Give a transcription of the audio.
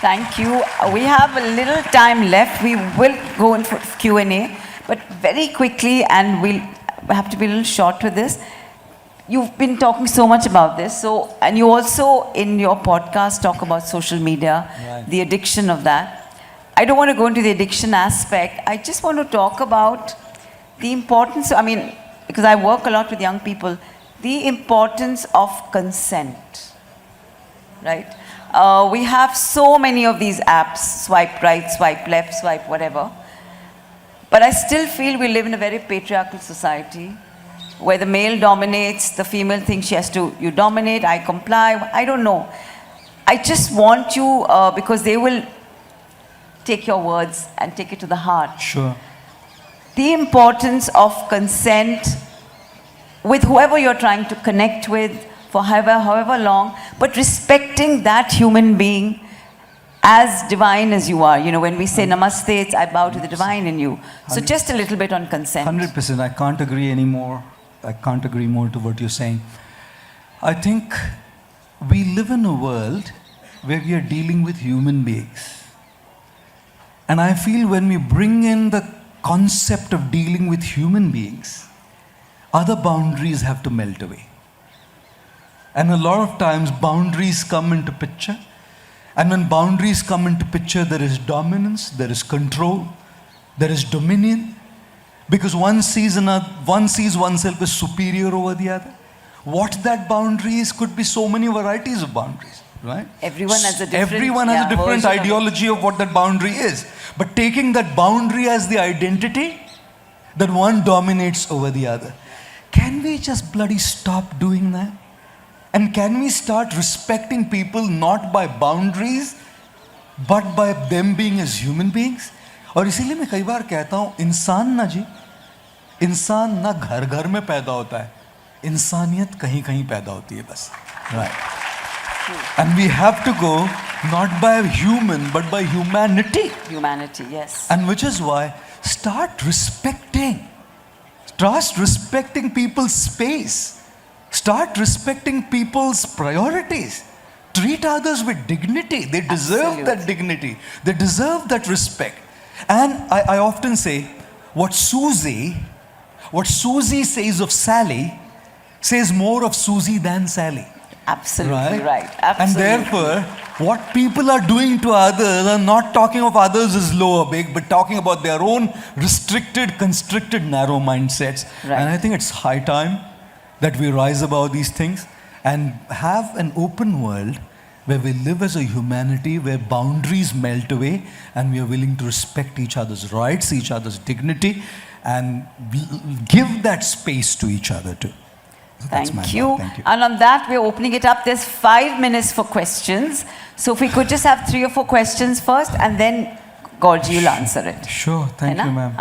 Thank you. We have a little time left. We will go in for Q&A, but very quickly, and we'll have to be a little short with this. You've been talking so much about this, and you also, in your podcast, talk about social media, Right. the addiction of that. I don't want to go into the addiction aspect. I just want to talk about the importance, because I work a lot with young people, the importance of consent, right? We have so many of these apps, swipe right, swipe left, swipe whatever. But I still feel we live in a very patriarchal society where the male dominates, the female thinks she has to, you dominate, I comply, I don't know. I just want you, because they will take your words and take it to the heart. Sure. The importance of consent with whoever you're trying to connect with for however long, but respecting that human being as divine as you are. You know, when we say namaste, it's I bow to the divine in you. So just a little bit on consent. 100%. I can't agree anymore. I can't agree more to what you're saying. I think we live in a world where we are dealing with human beings. And I feel when we bring in the concept of dealing with human beings, other boundaries have to melt away. And a lot of times boundaries come into picture. And when boundaries come into picture, there is dominance, there is control, there is dominion. Because one sees oneself as superior over the other. What that boundary is could be so many varieties of boundaries, right? Everyone has a different, different ideology of what that boundary is. But taking that boundary as the identity, that one dominates over the other. Can we just bloody stop doing that? And can we start respecting people not by boundaries, but by them being as human beings? और इसीलिए मैं कई बार कहता हूँ इंसान ना घर घर में पैदा होता है, इंसानियत कहीं कहीं पैदा होती है बस. Right. And we have to go not by human but by humanity. Humanity, yes. And which is why start respecting people's space. Start respecting people's priorities. Treat others with dignity. They deserve that dignity. They deserve that respect. And I often say, what Susie says of Sally says more of Susie than Sally. Absolutely right. Absolutely. And therefore, what people are doing to others are not talking of others as low or big, but talking about their own restricted, constricted, narrow mindsets. Right. And I think it's high time that we rise above these things and have an open world where we live as a humanity, where boundaries melt away and we are willing to respect each other's rights, each other's dignity, and give that space to each other too. Thank you. And on that, we're opening it up. There's 5 minutes for questions. So if we could just have 3 or 4 questions first, and then Gaurji will answer it. Sure. Thank you, ma'am.